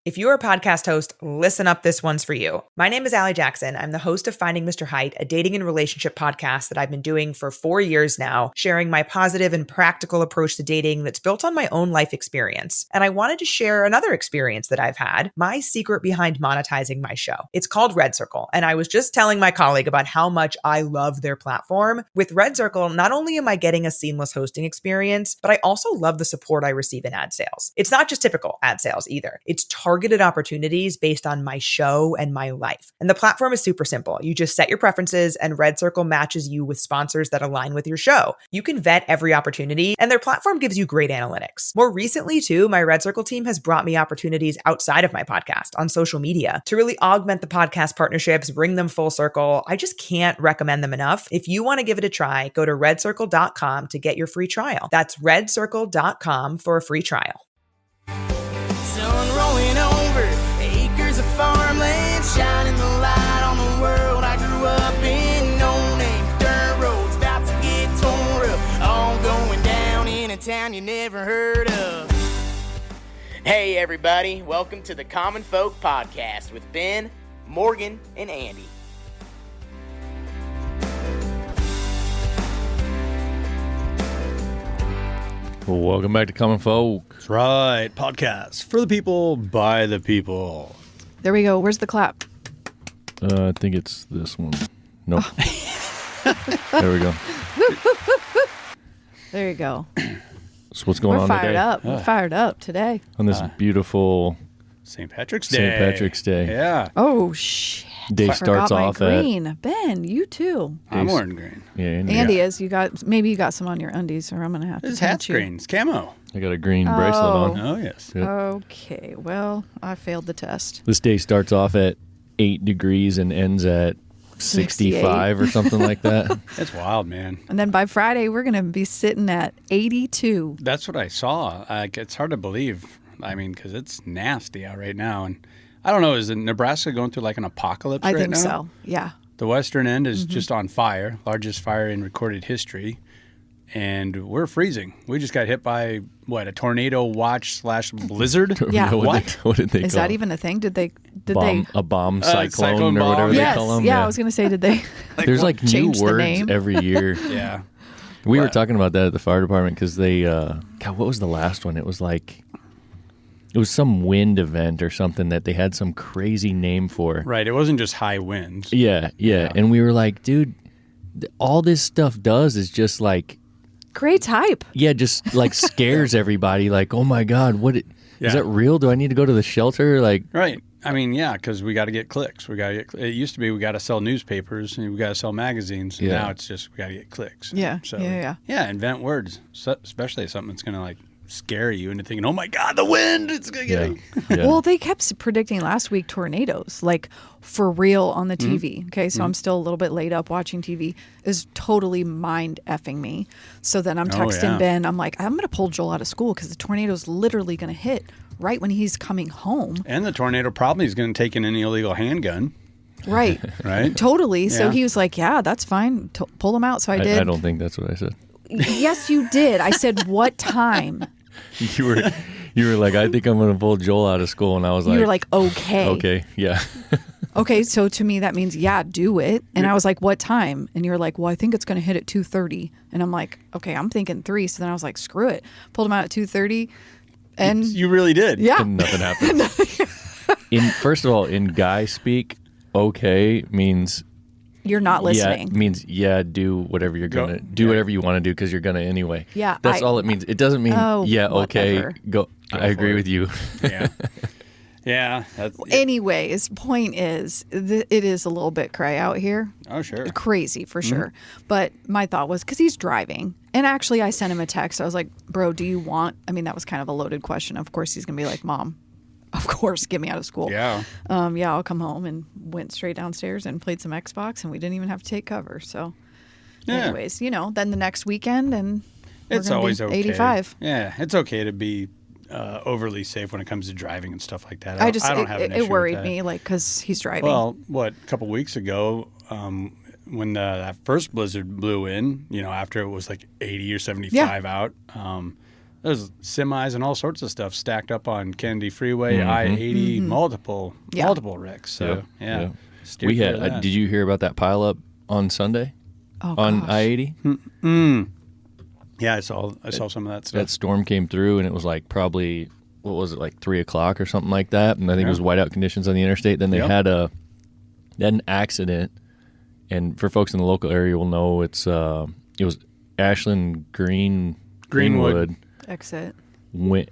If you're a podcast host, listen up, this one's for you. My name is Allie Jackson. I'm the host of Finding Mr. Height, a dating and relationship podcast that I've been doing for 4 years now, sharing my positive and practical approach to dating that's built on my own life experience. And I wanted to share another experience that I've had, my secret behind monetizing my show. It's called Red Circle, and I was just telling my colleague about how much I love their platform. With Red Circle, not only am I getting a seamless hosting experience, but I also love the support I receive in ad sales. It's not just typical ad sales either. It's targeted opportunities based on my show and my life. And the platform is super simple. You just set your preferences and Red Circle matches you with sponsors that align with your show. You can vet every opportunity and their platform gives you great analytics. More recently too, my Red Circle team has brought me opportunities outside of my podcast on social media to really augment the podcast partnerships, bring them full circle. I just can't recommend them enough. If you want to give it a try, go to redcircle.com to get your free trial. That's redcircle.com for a free trial. Sun rolling over acres of farmland, shining the light on the world I grew up in. No name dirt roads about to get tore up, all going down in a town you never heard of. Hey everybody, welcome to the Common Folk Podcast with Ben, Morgan, and Andy. Welcome back to Common Folk. That's right. Podcast for the people, by the people. There we go. Where's the clap? I think it's this one. Nope. There we go. There you go. So what's going We're on fired today? up. We're fired up today. On this beautiful St. Patrick's Day. St. Patrick's Day. Yeah. Oh, shit. Day Forgot starts my off green. Ben, you too. I'm wearing green. Andy is. Maybe you got some on your undies, or I'm gonna have to. His hat's pinch you. green. It's camo. I got a green bracelet on. Oh, yes. Yep. Okay. Well, I failed the test. This day starts off at 8 degrees and ends at 65 or something like that. It's wild, man. And then by Friday, we're gonna be sitting at 82. That's what I saw. It's hard to believe. I mean, because it's nasty out right now. And I don't know, is Nebraska going through like an apocalypse right now? I think so. Yeah. The western end is just on fire, largest fire in recorded history. And we're freezing. We just got hit by, a tornado watch / blizzard? Yeah. What did they call Is that it? even a thing? Did they? A bomb cyclone cyclone or bomb. whatever Yes. they call them? Yeah, I was gonna say, did they? There's like new change the words name? every year. Yeah. We were talking about that at the fire department because they, God, what was the last one? It was some wind event or something that they had some crazy name for. Right. It wasn't just high winds. Yeah. And we were like, dude, all this stuff does is just like, Great hype. yeah, just like scares everybody. Like, oh my God, is that real? Do I need to go to the shelter? Like, Right. I mean, yeah, because we got to get clicks. It used to be we got to sell newspapers and we got to sell magazines. And Yeah. now it's just we got to get clicks. Yeah, So, yeah. invent words, especially something that's going to like scare you into thinking, oh my God, the wind! It's going to yeah. get. yeah. Well, they kept predicting last week tornadoes, like for real on the TV. Okay, so I'm still a little bit laid up watching TV. Is totally mind effing me. So then I'm texting yeah. Ben. I'm like, I'm going to pull Joel out of school because the tornado's literally going to hit right when he's coming home. And the tornado probably is going to take in an illegal handgun. Right. Right. Totally. So Yeah. he was like, yeah, that's fine. Pull him out. So I did. I don't think that's what I said. Yes, you did. I said, what time? You were like, I think I'm going to pull Joel out of school. And I was like, You were like, okay. okay, yeah. Okay, so to me that means yeah, do it. And I was like, what time? And you're like, well, I think it's going to hit at 2:30. And I'm like, okay, I'm thinking 3. So then I was like, screw it. Pulled him out at 2:30, and You really did. yeah, And nothing happened. First of all, in guy speak, okay means you're not listening. Yeah, means do whatever you're gonna do, whatever you want to do because you're gonna anyway. Yeah, that's all it means. It doesn't mean okay, whatever. go. I agree with you. Yeah. Yeah. Anyways, point is, it is a little bit cray out here. Oh, sure. Crazy for sure. But my thought was, because he's driving, and actually I sent him a text. I was like, bro, do you want, I mean, that was kind of a loaded question. Of course he's going to be like, Mom, of course, get me out of school. Yeah. Yeah, I'll come home, and went straight downstairs and played some Xbox, and we didn't even have to take cover. So anyways, then the next weekend, and It's always okay. 85. Yeah. It's okay to be overly safe when it comes to driving and stuff like that. I don't have an issue it worried with that. me, like, because he's driving. Well, a couple weeks ago, when that first blizzard blew in, after it was like 80 or 75 out, there's semis and all sorts of stuff stacked up on Kennedy Freeway, I-80, multiple wrecks. So yeah. Steer We clear of had. that. Did you hear about that pileup on Sunday on gosh. I-80? Yeah, I saw some of that stuff. That storm came through, and it was like probably, what was it, like 3 o'clock or something like that. And I think it was whiteout conditions on the interstate. Then they had an accident, and for folks in the local area will know it was Ashland Greenwood Exit. went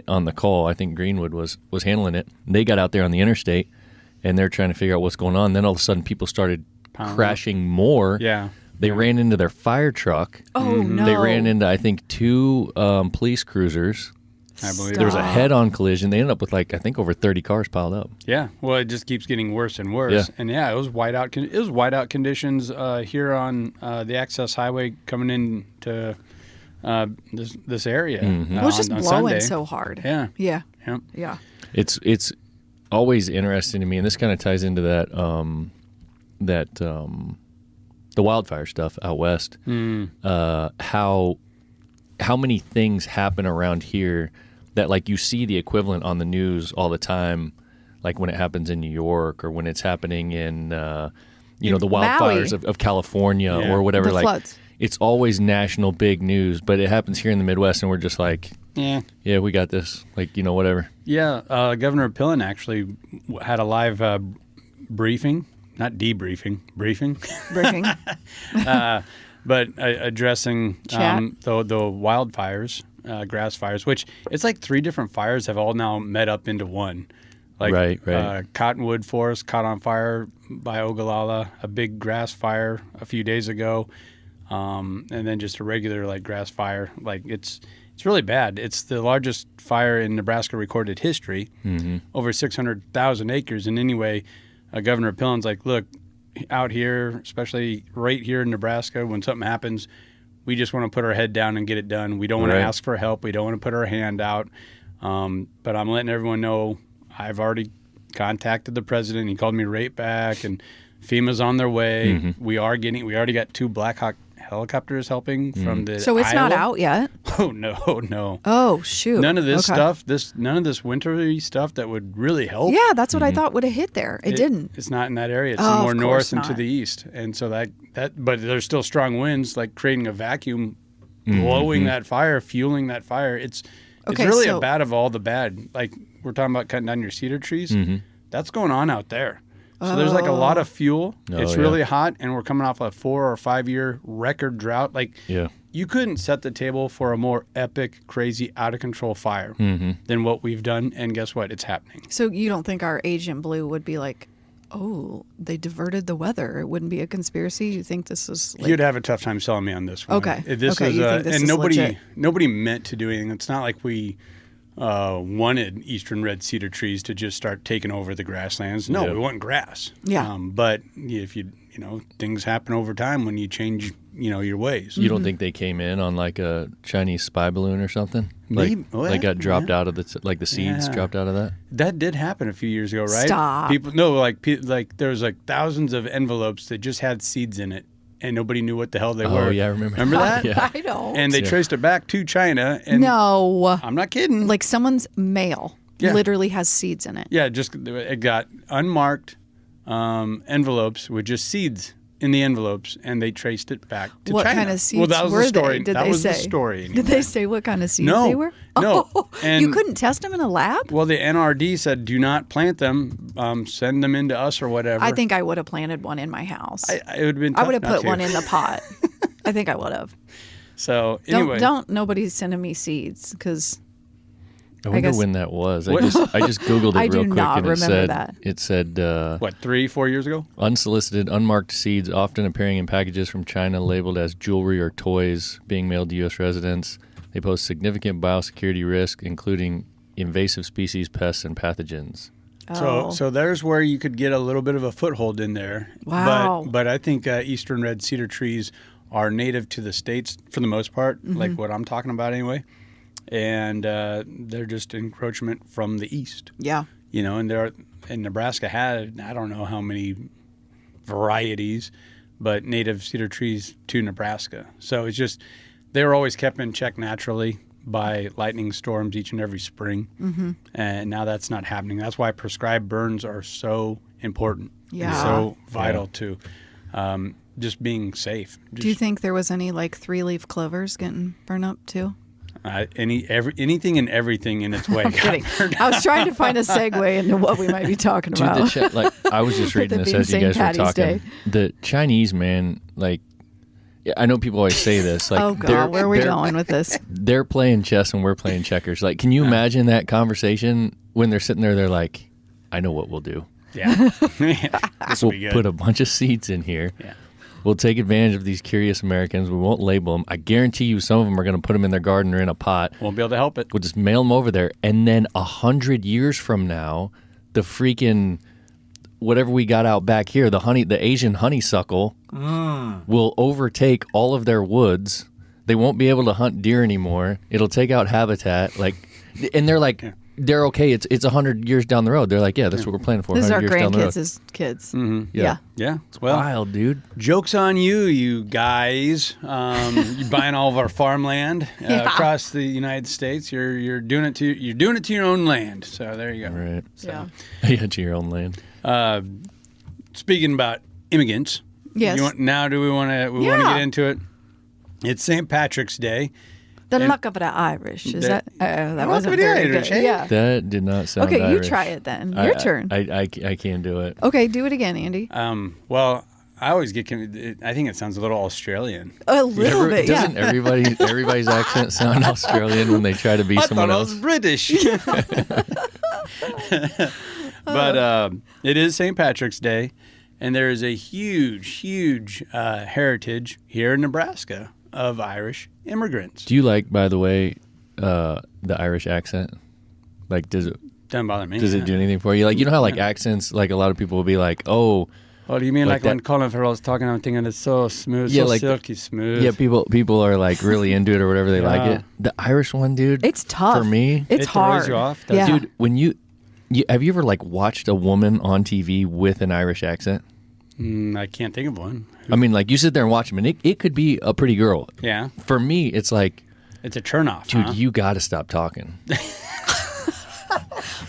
on the call. I think Greenwood was handling it. They got out there on the interstate, and they're trying to figure out what's going on. Then all of a sudden, people started crashing more. Yeah. They ran into their fire truck. Oh, no. They ran into, I think, 2 police cruisers. I believe There was a Stop. head-on collision. They ended up with, like, I think over 30 cars piled up. Yeah, well, it just keeps getting worse and worse. Yeah. And it was whiteout. It was whiteout conditions here on the access highway coming into this area. It was just on blowing Sunday. so hard. Yeah. Yeah. Yep. Yeah. It's always interesting to me, and this kind of ties into that the wildfire stuff out west. How many things happen around here that, like, you see the equivalent on the news all the time, like when it happens in New York or when it's happening in the wildfires of California or whatever. The like floods. It's always national big news, but it happens here in the Midwest, and we're just like, Yeah. yeah, we got this. Like, whatever. Yeah, Governor Pillen actually had a live briefing, not debriefing, briefing, Breaking. but addressing Chat. the wildfires, grass fires, which it's like 3 different fires have all now met up into one. Like Right. Cottonwood Forest caught on fire by Ogallala, a big grass fire a few days ago, and then just a regular like grass fire. Like it's really bad. It's the largest fire in Nebraska recorded history, over 600,000 acres. And anyway, Governor Pillen's like, look, out here, especially right here in Nebraska, when something happens, we just want to put our head down and get it done. We don't want to ask for help. We don't want to put our hand out. But I'm letting everyone know I've already contacted the president. He called me right back, and FEMA's on their way. We already got 2 Black Hawk helicopters helping from the So it's not Iowa. out yet? Oh, no. Oh, shoot. None of this Okay. stuff, none of this wintry stuff that would really help. Yeah, that's what I thought would have hit there. It didn't. It's not in that area. It's Oh, more of north course and to not. the east. And so but there's still strong winds, like creating a vacuum, blowing that fire, fueling that fire. It's Okay, really so- a bad of all the bad. Like we're talking about cutting down your cedar trees. That's going on out there. So there's like a lot of fuel. It's yeah. really hot, and we're coming off a 4 or 5 year record drought. Like Yeah. you couldn't set the table for a more epic, crazy, out of control fire than what we've done. And guess what? It's happening. So you don't think our Agent Blue would be like, oh, they diverted the weather? It wouldn't be a conspiracy? You think this is like... You'd have a tough time selling me on this one. Okay. This Okay, is you think this and is nobody legit. nobody meant to do anything. It's not like we wanted eastern red cedar trees to just start taking over the grasslands. No, Yeah. we want grass. Yeah. But if things happen over time when you change, your ways. You don't think they came in on like a Chinese spy balloon or something? Maybe. Like they got dropped out of the seeds Yeah. dropped out of that? That did happen a few years ago, right? Stop. There was like thousands of envelopes that just had seeds in it, and nobody knew what the hell they were. Oh, yeah, I remember. Remember that? Yeah. I don't. And they traced it back to China. And No. I'm not kidding. Like someone's mail Yeah. literally has seeds in it. Yeah, it got unmarked envelopes with just seeds in the envelopes, and they traced it back to What China. kind of seeds Well, that was were the story. they? Did that they was say? the story. Did they say what kind of seeds No. they were? No. Oh, And- you couldn't test them in a lab? Well, the NRD said, "Do not plant them. Send them into us or whatever." I think I would have planted one in my house. it would have been. I Tough would have not put to. one in the pot. I think I would have. So anyway, Don't nobody's sending me seeds because I wonder guess- when that was. What? I just Googled it I real do quick, not and remember that. it said what 3-4 years ago? unsolicited, unmarked seeds often appearing in packages from China labeled as jewelry or toys being mailed to U.S. residents. They pose significant biosecurity risk, including invasive species, pests, and pathogens. Oh. So there's where you could get a little bit of a foothold in there. Wow. But I think eastern red cedar trees are native to the states for the most part, like what I'm talking about anyway. And they're just encroachment from the east. yeah. And Nebraska had, I don't know how many varieties, but native cedar trees to Nebraska. So it's just, they were always kept in check naturally. by lightning storms each and every spring. Mm-hmm. And now that's not happening. That's why prescribed burns are so important. Yeah. And so vital to just being safe. Do you think there was any like 3-leaf clovers getting burned up too? Anything and everything in its way. I'm kidding. I was trying to find a segue into what we might be talking about. Dude, I was just reading this as you guys were talking. The Chinese, man, like, I know people always say this. Like, oh, God, where are we going with this? They're playing chess and we're playing checkers. Like, can you imagine that conversation when they're sitting there? They're like, I know what we'll do. Yeah. This will be good. Put a bunch of seeds in here. Yeah. We'll take advantage of these curious Americans. We won't label them. I guarantee you some of them are going to put them in their garden or in a pot. Won't be able to help it. We'll just mail them over there. And then 100 years from now, the freaking whatever we got out back here, the Asian honeysuckle will overtake all of their woods. They won't be able to hunt deer anymore. It'll take out habitat. And they're like... They're okay. It's 100 years down the road. Th're like, yeah, that's what we're planning for. This is our years down the road. grandkids' kids. Mm-hmm. Yeah. Yeah. It's wild, dude. Joke's on you guys. You're buying all of our farmland across the United States. You're doing it to your own land. So there you go. Right. Yeah. Yeah, to your own land. Speaking about immigrants. Yes. Do we want to get into it? It's St. Patrick's Day. The luck of the Irish. Is that wasn't the very Irish, good. eh? Yeah. That did not sound Okay, you Irish. try it then. Your turn. I can't do it. Okay, do it again, Andy. Well, I always get. I think it sounds a little Australian. A little bit, yeah. Doesn't everybody's accent sound Australian when they try to be someone else? I was British. But it is St. Patrick's Day, and there is a huge heritage here in Nebraska of Irish immigrants. Do you like, by the way, the Irish accent? Like, doesn't bother me. Does it do anything for you? Like, you know how like accents, like a lot of people will be like, oh. Oh, do you mean like that, when Colin Farrell's talking, I'm thinking it's so smooth, yeah, so like, silky smooth. Yeah, people are like really into it or whatever. They like it. The Irish one, dude. It's tough. For me. It's hard. Throws you off. Yeah. Dude, when you have you ever like watched a woman on TV with an Irish accent? I can't think of one. I mean, like you sit there and watch them, and it could be a pretty girl. Yeah. For me, it's like, it's a turnoff, dude, huh? you got to stop talking.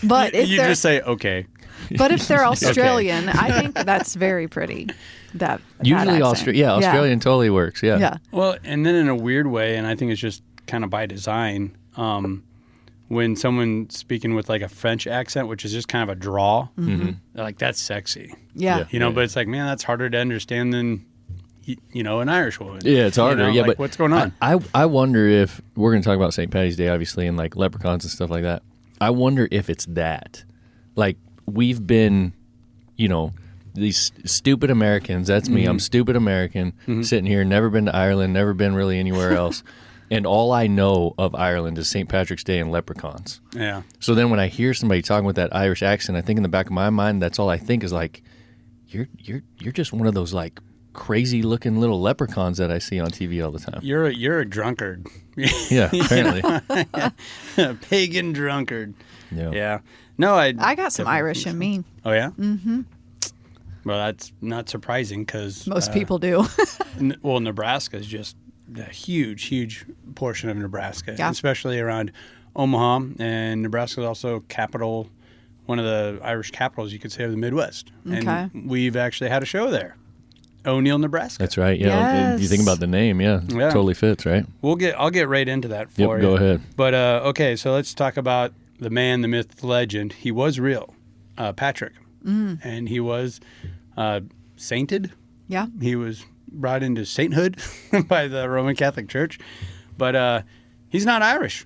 But if you they're just say okay. But if they're Australian, I think that's very pretty. That Usually, accent. Australian totally works. Yeah. Yeah. Well, and then in a weird way, and I think it's just kind of by design, when someone's speaking with like a French accent, which is just kind of a draw, they're like, that's sexy. Yeah. But it's like, man, that's harder to understand than, an Irish woman. Yeah, it's harder. Yeah, like, but what's going on? I wonder if we're going to talk about St. Patty's Day, obviously, and like leprechauns and stuff like that. I wonder if it's that. Like, we've been, these stupid Americans. That's me. I'm stupid American, sitting here, never been to Ireland, never been really anywhere else. And all I know of Ireland is St. Patrick's Day and leprechauns. Yeah. So then when I hear somebody talking with that Irish accent, I think in the back of my mind, that's all I think is like, you're just one of those like crazy looking little leprechauns that I see on TV all the time. You're a drunkard. Yeah, apparently. A pagan drunkard. Yeah. Yeah. No, I got some Irish in me. Oh, yeah? Mm-hmm. Well, that's not surprising because... Most people do. Nebraska is just a huge portion of Nebraska, yeah. especially around Omaha. And Nebraska is also one of the Irish capitals, you could say, of the Midwest. Okay. And we've actually had a show there. O'Neill, Nebraska. That's right. Yeah. Yes. You think about the name, totally fits, right? I'll get right into that for you. Go ahead. But okay, so let's talk about the man, the myth, the legend. He was real, Patrick, and he was sainted. Yeah. He was brought into sainthood by the Roman Catholic Church, but he's not Irish.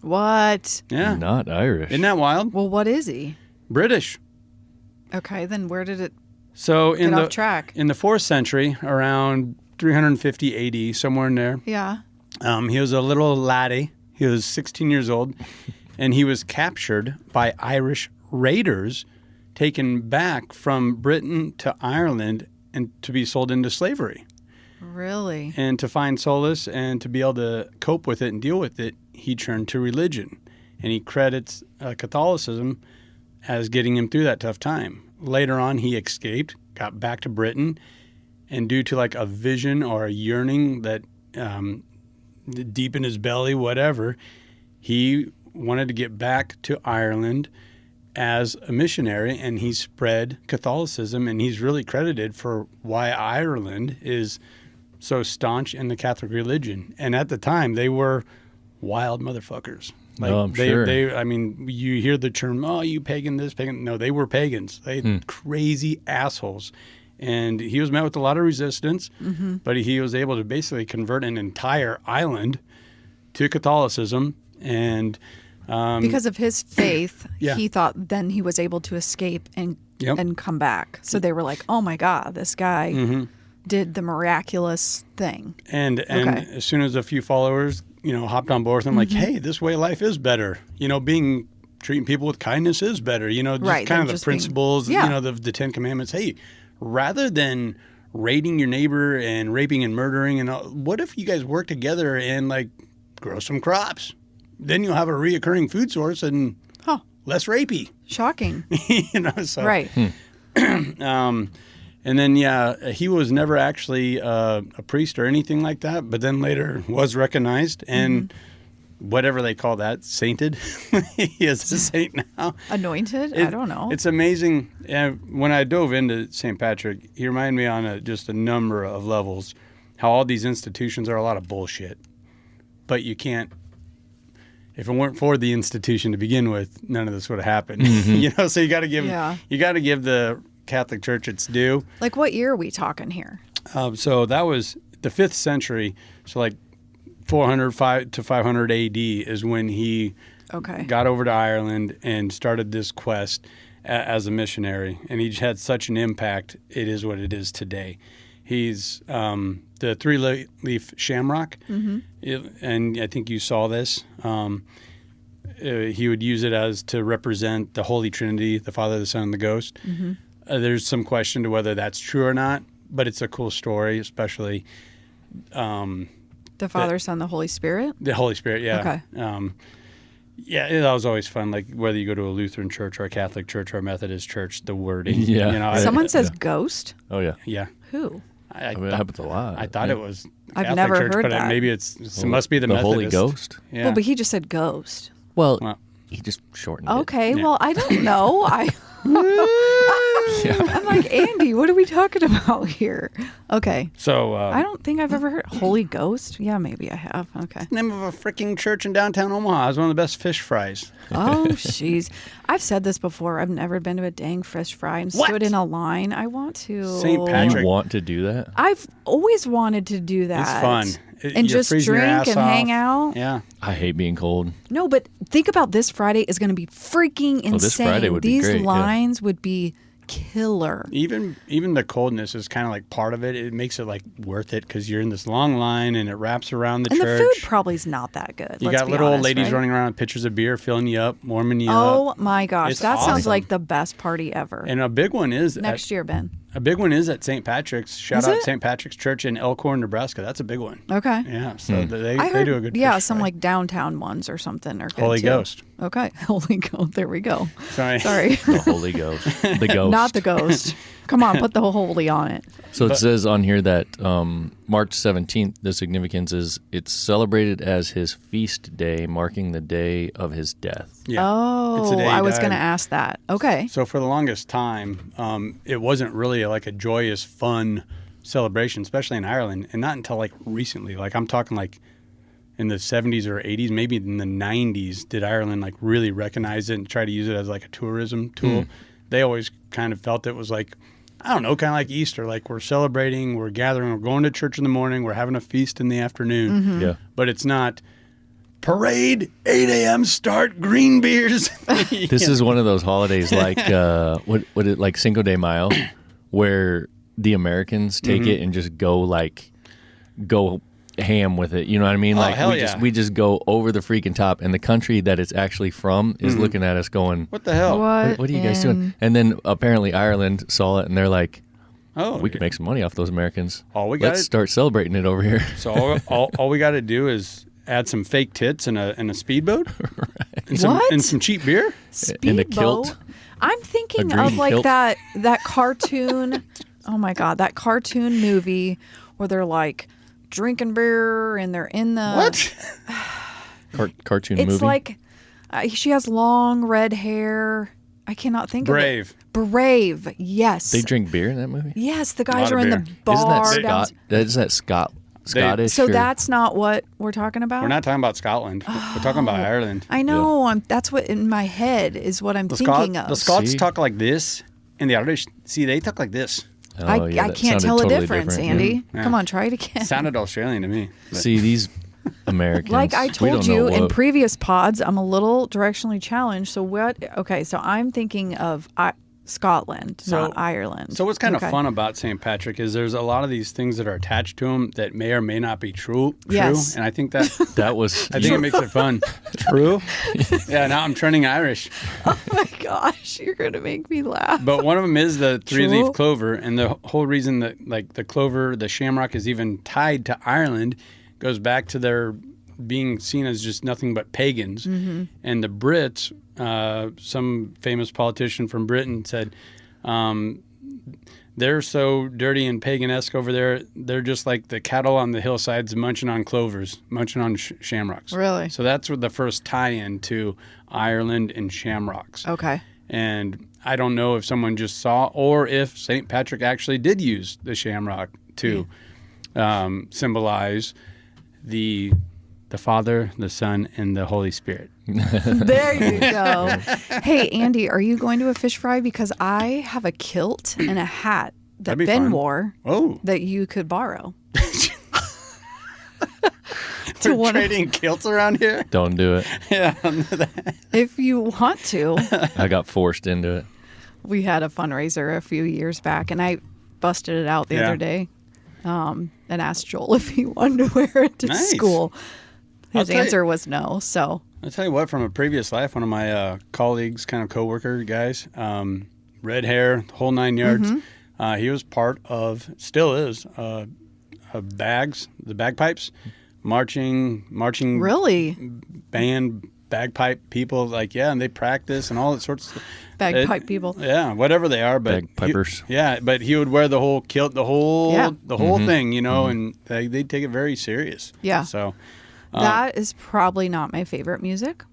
What? Yeah, Not Irish. Isn't that wild? Well, what is he? British. Okay, then where did it So get off track? in the 4th century, around 350 AD, somewhere in there, Yeah. he was a little laddie. He was 16 years old, and he was captured by Irish raiders, taken back from Britain to Ireland, and to be sold into slavery. Really? And to find solace and to be able to cope with it and deal with it, he turned to religion. And he credits Catholicism as getting him through that tough time. Later on, he escaped, got back to Britain, and due to like a vision or a yearning that deep in his belly, whatever, he wanted to get back to Ireland as a missionary, and he spread Catholicism, and he's really credited for why Ireland is so staunch in the Catholic religion. And at the time, they were wild motherfuckers. Like I'm sure. I mean, you hear the term, "Oh, you pagan, this pagan." No, they were pagans. They crazy assholes. And he was met with a lot of resistance, but he was able to basically convert an entire island to Catholicism. And because of his faith, Yeah. he thought then he was able to escape and come back. So they were like, "Oh my God, this guy did the miraculous thing." And Okay. as soon as a few followers, hopped on board with him, like, hey, this way of life is better. Treating people with kindness is better. Just Right, kind than of the just being- principles, Yeah. the 10 Commandments. Hey, rather than raiding your neighbor and raping and murdering, and all, what if you guys work together and like grow some crops? Then you'll have a reoccurring food source and less rapey. Shocking. So Right. And then, he was never actually a priest or anything like that, but then later was recognized and whatever they call that, sainted. He is a saint now. Anointed? I don't know. It's amazing. When I dove into St. Patrick, he reminded me on just a number of levels how all these institutions are a lot of bullshit. But you can't, if it weren't for the institution to begin with, none of this would have happened. So you got to give the Catholic Church its due. Like, what year are we talking here? So that was the 5th century. So like 405 to 500 AD is when he got over to Ireland and started this quest as a missionary. And he had such an impact. It is what it is today. He's the 3-leaf shamrock. And I think you saw this. He would use it to represent the Holy Trinity, the Father, the Son, and the Ghost. There's some question to whether that's true or not, but it's a cool story, especially The Father, Son, the Holy Spirit? the Holy Spirit. Yeah. Okay. That was always fun. Like whether you go to a Lutheran church or a Catholic church or a Methodist church, the wording. Yeah. Someone says ghost? Oh, yeah. Yeah. Who? I It happens a lot. I thought it was I've Catholic never church, heard but that. maybe it must be the Methodist. Holy Ghost? Yeah. Well, but he just said ghost. Well, he just shortened it. Okay, well, I don't know. Yeah. I'm like, Andy, what are we talking about here? Okay. So I don't think I've ever heard Holy Ghost. Yeah, maybe I have. Okay. name of a freaking church in downtown Omaha is one of the best fish fries. Oh, jeez. I've said this before. I've never been to a dang fish fry and What? stood in a line. I want to. St. Patrick. You want to do that? I've always wanted to do that. It's fun. And You're just freezing your drink ass and off. hang out. Yeah. I hate being cold. No, but think about this Friday is going to be freaking insane. this Friday would be These great, yeah. lines would be killer. Even the coldness is kind of like part of it. It makes it like worth it because you're in this long line and it wraps around the And church. the food probably is not that good. You let's got be little old honest, ladies right? running around with pitchers of beer, filling you up, warming you Oh up. my gosh, It's that sounds awesome. like the best party ever. And a big one is Next year, Ben. A big one is at St. Patrick's. Shout Is out it? St. Patrick's Church in Elkhorn, Nebraska. That's a big one. Okay. Yeah, so I they heard, do a good yeah, fish some fry. like downtown ones or something are good Holy too. Ghost. Okay, Holy Ghost. There we go. Sorry. Sorry, The Holy Ghost. The Ghost. not the ghost. Come on, put the holy on it. So it says on here that March 17th, the significance is it's celebrated as his feast day, marking the day of his death. Yeah. It's Oh, the day he I was died. going to ask that. Okay. So for the longest time, it wasn't really like a joyous, fun celebration, especially in Ireland, and not until like recently. Like I'm talking like in the 70s or 80s, maybe in the 90s, did Ireland like really recognize it and try to use it as like a tourism tool. They always kind of felt it was like, I don't know, kind of like Easter. Like we're celebrating, we're gathering, we're going to church in the morning, we're having a feast in the afternoon. Yeah. But it's not parade, 8 a.m. start, green beers. This is one of those holidays like like Cinco de Mayo, where the Americans take it and just go ham with it. You know what I mean? Like hell we just go over the freaking top, and the country that it's actually from is looking at us going, What the hell? What are you guys doing? And then apparently Ireland saw it, and they're like, Oh, we could make some money off those Americans. All we Let's gotta- start celebrating it over here. So all we got to do is add some fake tits and a speedboat, and What? some cheap beer. In a kilt. Speedboat? I'm thinking green of like kilt. that cartoon. Oh my God, that cartoon movie where they're like drinking beer and they're in the What? Cartoon movie? It's like she has long red hair. I cannot think Brave. of it. Brave. Yes. They drink beer in that movie? Yes, the guys lot are of in the beer. bar. Isn't that Scottish? So or- that's not what we're talking about? We're not talking about Scotland. We're talking about Ireland. I know. That's what in my head is what I'm thinking of. The Scots See? talk like this, and the Irish, they talk like this. Oh, I yeah, I that can't sounded tell totally a difference, different. Andy. Yeah. Come on, try it again. Sounded Australian to me. but- See, these Americans. Like I we told don't know you in what- previous pods, I'm a little directionally challenged. So what? Okay, so I'm thinking of Scotland, not Ireland. So what's kind of Okay. fun about St. Patrick is there's a lot of these things that are attached to him that may or may not be true. Yes. And I think that That was. I think it makes it fun. True. Yeah. Now I'm turning Irish. Oh my gosh, you're gonna make me laugh. But one of them is the three-leaf True. clover, and the whole reason that like the clover, the shamrock, is even tied to Ireland goes back to their being seen as just nothing but pagans. Mm-hmm. And the Brits, some famous politician from Britain said, they're so dirty and pagan-esque over there. They're just like the cattle on the hillsides munching on clovers, munching on shamrocks. Really? So that's what the first tie-in to Ireland and shamrocks. Okay. And I don't know if someone just saw or if St. Patrick actually did use the shamrock to symbolize the Father, the Son, and the Holy Spirit. There you go. Hey, Andy, are you going to a fish fry? Because I have a kilt and a hat that That'd be Ben fun. wore Oh, that you could borrow. they're one- trading kilts around here? Don't do it. Yeah. If you want to. I got forced into it. We had a fundraiser a few years back, and I busted it out the Yeah. other day and asked Joel if he wanted to wear it to Nice. school. I'll His tell you- answer was no. So I'll tell you what, from a previous life, one of my colleagues, kind of coworker guys, red hair, whole 9 yards. He was part of, still is, bags, the bagpipes, marching really, band, bagpipe people, and they practice and all that sorts of bagpipe people. Yeah, whatever they are, but Bagpipers. but he would wear the whole kilt, the whole Mm-hmm. thing, and they take it very serious. Yeah. So That is probably not my favorite music.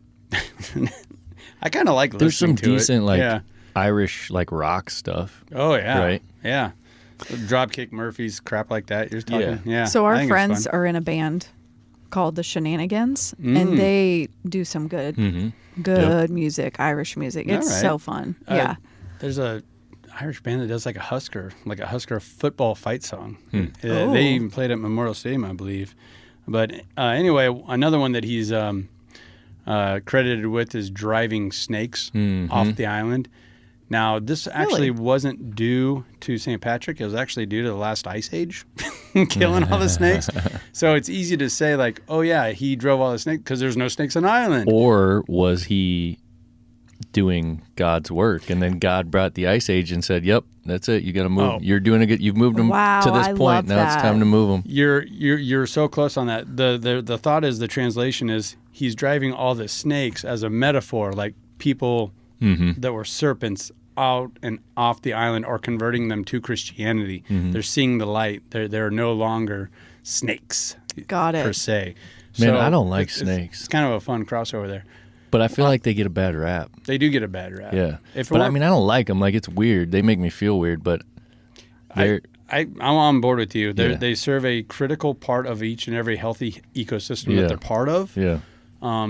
I kind of like listening There's some to it. decent Yeah. Irish rock stuff. Oh yeah. Right? Yeah. Dropkick Murphys, crap like that. You're talking. Yeah. So I our think it's friends fun. are in a band called the Shenanigans, and they do some good, good music, Irish music. It's All right. so fun. Yeah. There's a Irish band that does like a Husker football fight song. Oh. They even played at Memorial Stadium, I believe. But anyway, another one that he's credited with is driving snakes off the island. Now, this actually wasn't due to St. Patrick. It was actually due to the last ice age, killing all the snakes. So it's easy to say, like, oh, yeah, he drove all the snakes because there's no snakes on the island. Or was he doing God's work, and then God brought the ice age and said, "Yep, that's it. You got to move. Oh. You're doing a good. You've moved them Wow, to this I point. love Now it's that. time to move them." You're so close on that. The thought is, the translation is he's driving all the snakes as a metaphor, like people that were serpents out and off the island, or converting them to Christianity. They're seeing the light. They're no longer snakes. Got it. Per se. Man, I don't like it's snakes. kind of a fun crossover there. But I feel like they get a bad rap. They do get a bad rap. Yeah. If it But I were- mean, I don't like them. Like, it's weird. They make me feel weird. But they're I'm on board with you. Yeah. They serve a critical part of each and every healthy ecosystem Yeah. that they're part of. yeah.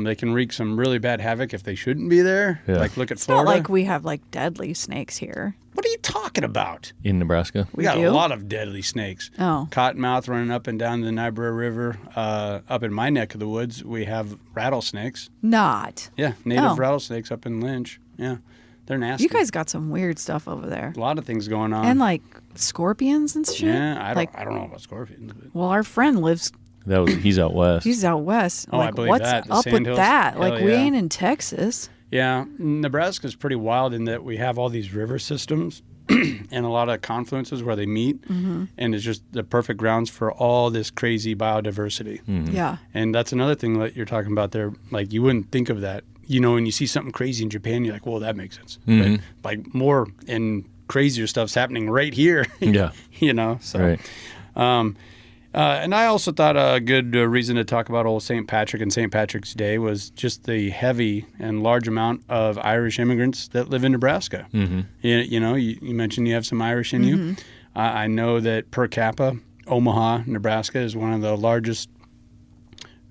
They can wreak some really bad havoc if they shouldn't be there. Yeah. Like, look at It's Florida. not like we have like deadly snakes here. What are you talking about? In Nebraska. We got do? a lot of deadly snakes. Oh. Cottonmouth running up and down the Niobrara River. Up in my neck of the woods, we have rattlesnakes. Not. Yeah, native Oh. rattlesnakes up in Lynch. Yeah, they're nasty. You guys got some weird stuff over there. a lot of things going on. And like scorpions and shit. yeah, I don't know about scorpions. But Well, our friend lives, He's out west. he's out west. Oh, I like, believe what's that. The up with Sandhills? that? Hell Like, we yeah. ain't in Texas. Yeah, Nebraska's pretty wild in that we have all these river systems and a lot of confluences where they meet, and it's just the perfect grounds for all this crazy biodiversity. Yeah. And that's another thing that you're talking about there. Like, you wouldn't think of that. You know, when you see something crazy in Japan, you're like, well, that makes sense. But like more and crazier stuff's happening right here. Yeah. You know, so. Right. And I also thought a good reason to talk about old St. Patrick and St. Patrick's Day was just the heavy and large amount of Irish immigrants that live in Nebraska. Mm-hmm. You mentioned you have some Irish in you. I know that per capita, Omaha, Nebraska is one of the largest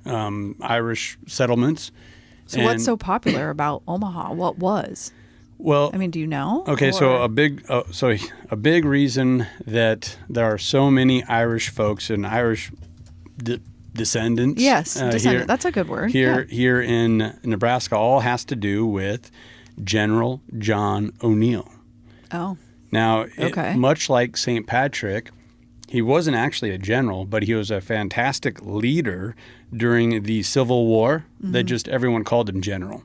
Irish settlements. So what's so popular about Omaha? What was? Well, I mean, do you know? Okay, so a big reason that there are so many Irish folks and Irish descendants. Yes, descendant. Here, that's a good word. Here in Nebraska, all has to do with General John O'Neill. Oh. Now, okay. Much like St. Patrick, he wasn't actually a general, but he was a fantastic leader during the Civil War that just everyone called him general.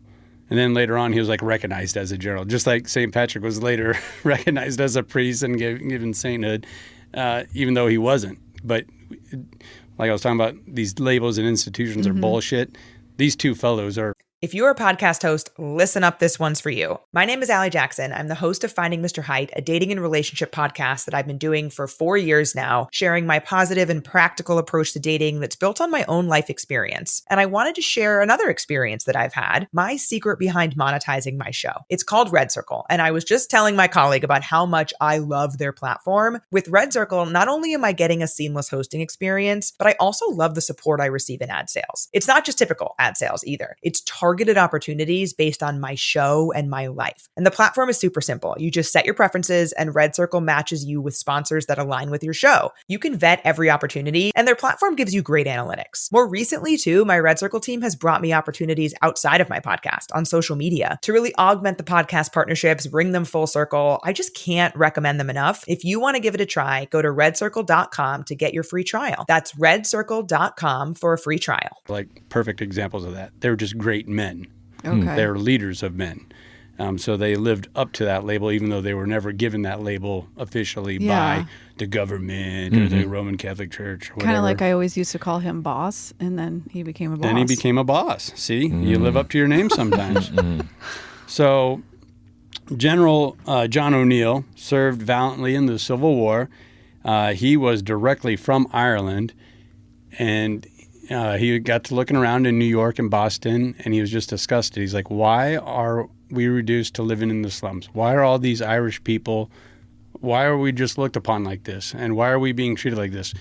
And then later on, he was recognized as a general, just like St. Patrick was later recognized as a priest and given sainthood, even though he wasn't. But like I was talking about, these labels and institutions are bullshit. These two fellows are. If you're a podcast host, listen up, this one's for you. My name is Allie Jackson. I'm the host of Finding Mr. Height, a dating and relationship podcast that I've been doing for 4 years now, sharing my positive and practical approach to dating that's built on my own life experience. And I wanted to share another experience that I've had, my secret behind monetizing my show. It's called Red Circle, and I was just telling my colleague about how much I love their platform. With Red Circle, not only am I getting a seamless hosting experience, but I also love the support I receive in ad sales. It's not just typical ad sales either. It's targeted opportunities based on my show and my life. And the platform is super simple. You just set your preferences and Red Circle matches you with sponsors that align with your show. You can vet every opportunity and their platform gives you great analytics. More recently too, my Red Circle team has brought me opportunities outside of my podcast on social media to really augment the podcast partnerships, bring them full circle. I just can't recommend them enough. If you want to give it a try, go to redcircle.com to get your free trial. That's redcircle.com for a free trial. Perfect examples of that. They're just great men. Okay. They're leaders of men. So they lived up to that label, even though they were never given that label officially by the government or the Roman Catholic Church or whatever. Kind of like I always used to call him boss, and then he became a boss. Then he became a boss. See? You live up to your name sometimes. So General John O'Neill served valiantly in the Civil War. He was directly from Ireland, and he got to looking around in New York and Boston, and he was just disgusted. He's like, why are we reduced to living in the slums? Why are all these Irish people, why are we just looked upon like this? And why are we being treated like this?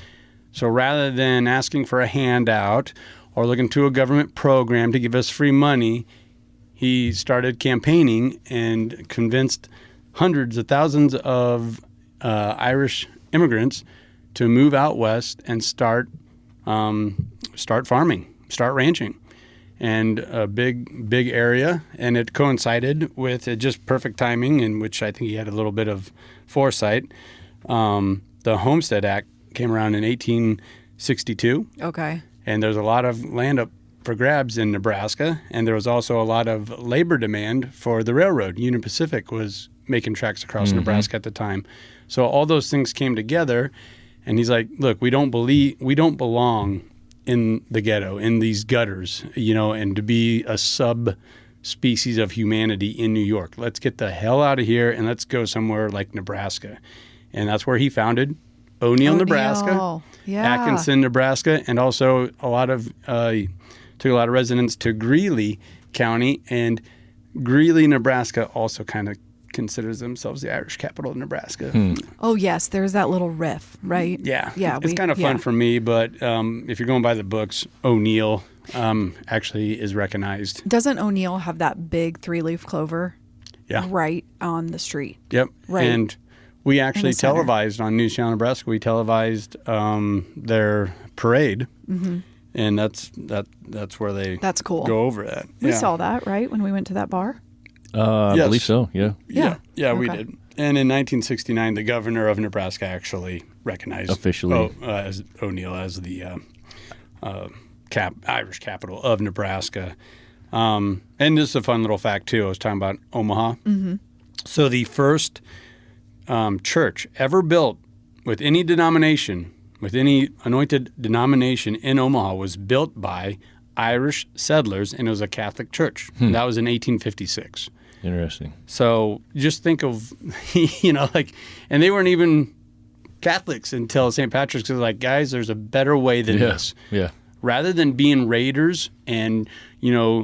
So rather than asking for a handout or looking to a government program to give us free money, he started campaigning and convinced hundreds of thousands of Irish immigrants to move out west and start farming, start ranching, and a big area. And it coincided with just perfect timing, in which I think he had a little bit of foresight. The Homestead Act came around in 1862. Okay. And there's a lot of land up for grabs in Nebraska. And there was also a lot of labor demand for the railroad. Union Pacific was making tracks across Nebraska at the time. So all those things came together. And he's like, look, we don't belong in the ghetto, in these gutters, and to be a subspecies of humanity in New York. Let's get the hell out of here and let's go somewhere like Nebraska. And that's where he founded O'Neill, Nebraska, Atkinson, Nebraska, and also took a lot of residents to Greeley County. And Greeley, Nebraska also kind of considers themselves the Irish capital of Nebraska. Oh, yes. There's that little riff, right? Yeah. It's kind of fun for me, but if you're going by the books, O'Neill actually is recognized. Doesn't O'Neill have that big 3-leaf clover? Yeah. Right on the street. Yep. Right. And we actually televised on News Channel Nebraska. We televised their parade. Mm-hmm. And that's where they That's cool. go over that. We saw that, right, when we went to that bar? I believe so, yeah. Yeah, we did. And in 1969, the governor of Nebraska actually recognized officially as O'Neill as the Irish capital of Nebraska. And this is a fun little fact, too. I was talking about Omaha. Mm-hmm. So the first church ever built with any denomination, with any anointed denomination in Omaha was built by Irish settlers, and it was a Catholic church. That was in 1856. Interesting. So just think of, and they weren't even Catholics until St. Patrick's was like, guys, there's a better way than this. Yeah. Rather than being raiders and,